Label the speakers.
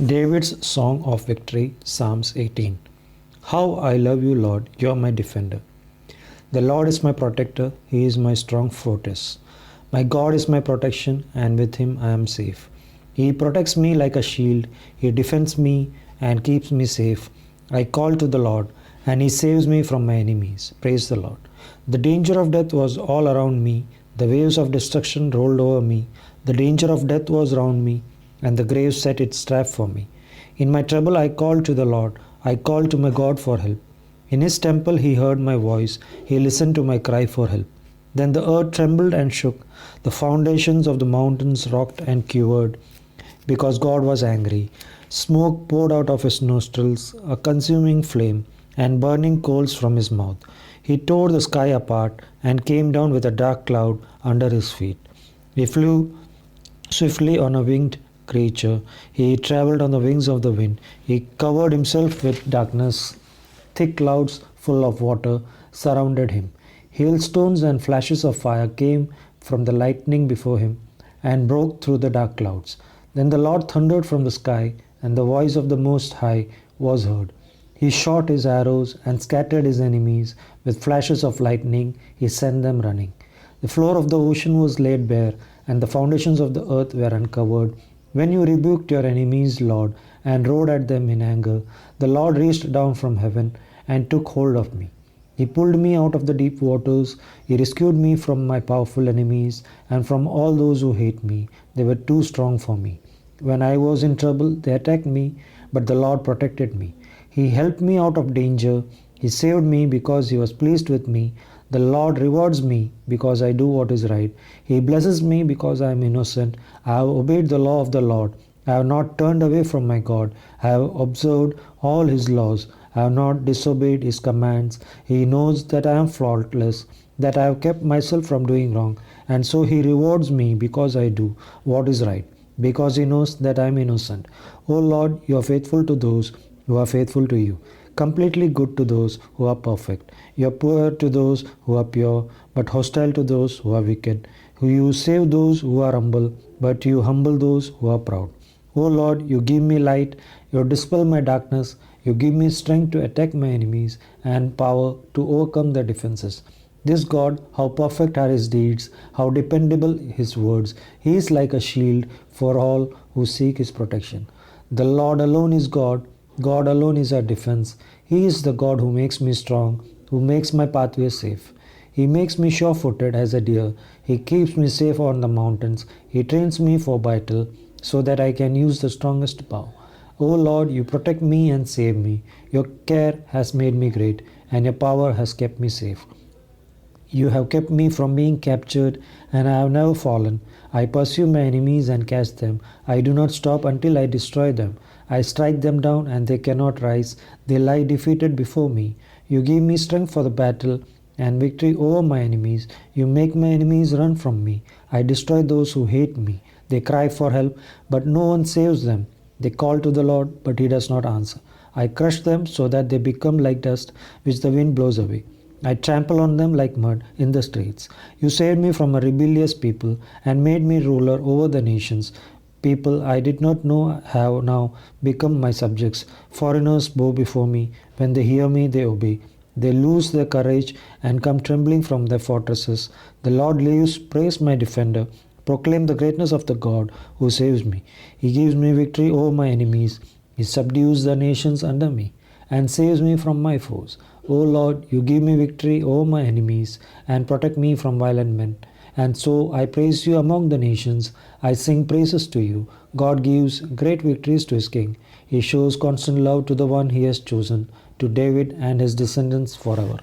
Speaker 1: David's Song of Victory, Psalms 18. How I love you, Lord, you are my defender. The Lord is my protector, he is my strong fortress. My God is my protection, and with him I am safe. He protects me like a shield, he defends me and keeps me safe. I call to the Lord, and he saves me from my enemies. Praise the Lord. The danger of death was all around me, the waves of destruction rolled over me. The danger of death was round me, and the grave set its trap for me. In my trouble I called to the Lord, I called to my God for help. In his temple he heard my voice, he listened to my cry for help. Then the earth trembled and shook, the foundations of the mountains rocked and quivered, because God was angry. Smoke poured out of his nostrils, a consuming flame, and burning coals from his mouth. He tore the sky apart and came down with a dark cloud under his feet. He flew swiftly on a winged creature. He traveled on the wings of the wind. He covered himself with darkness. Thick clouds full of water surrounded him. Hailstones and flashes of fire came from the lightning before him and broke through the dark clouds. Then the Lord thundered from the sky, and the voice of the Most High was heard. He shot his arrows and scattered his enemies. With flashes of lightning, he sent them running. The floor of the ocean was laid bare, and the foundations of the earth were uncovered. When you rebuked your enemies, Lord, and roared at them in anger, the Lord reached down from heaven and took hold of me. He pulled me out of the deep waters. He rescued me from my powerful enemies and from all those who hate me. They were too strong for me. When I was in trouble, they attacked me, but the Lord protected me. He helped me out of danger. He saved me because he was pleased with me. The Lord rewards me because I do what is right. He blesses me because I am innocent. I have obeyed the law of the Lord. I have not turned away from my God. I have observed all his laws. I have not disobeyed his commands. He knows that I am faultless, that I have kept myself from doing wrong. And so he rewards me because I do what is right, because he knows that I am innocent. O Lord, you are faithful to those who are faithful to you, completely good to those who are perfect. You are poor to those who are pure, but hostile to those who are wicked. You save those who are humble, but you humble those who are proud. O Lord, you give me light, you dispel my darkness, you give me strength to attack my enemies and power to overcome their defenses. This God, how perfect are his deeds, how dependable his words. He is like a shield for all who seek his protection. The Lord alone is God. God alone is our defense. He is the God who makes me strong, who makes my pathway safe. He makes me sure-footed as a deer. He keeps me safe on the mountains. He trains me for battle so that I can use the strongest bow. O Lord, you protect me and save me. Your care has made me great, and your power has kept me safe. You have kept me from being captured, and I have never fallen. I pursue my enemies and catch them. I do not stop until I destroy them. I strike them down, and they cannot rise. They lie defeated before me. You give me strength for the battle and victory over my enemies. You make my enemies run from me. I destroy those who hate me. They cry for help, but no one saves them. They call to the Lord, but he does not answer. I crush them so that they become like dust, which the wind blows away. I trample on them like mud in the streets. You saved me from a rebellious people and made me ruler over the nations. People I did not know have now become my subjects. Foreigners bow before me. When they hear me, they obey. They lose their courage and come trembling from their fortresses. The Lord lives, praise my defender. Proclaim the greatness of the God who saves me. He gives me victory over my enemies. He subdues the nations under me and saves me from my foes. O Lord, you give me victory over my enemies and protect me from violent men. And so I praise you among the nations. I sing praises to you. God gives great victories to his king. He shows constant love to the one he has chosen, to David and his descendants forever.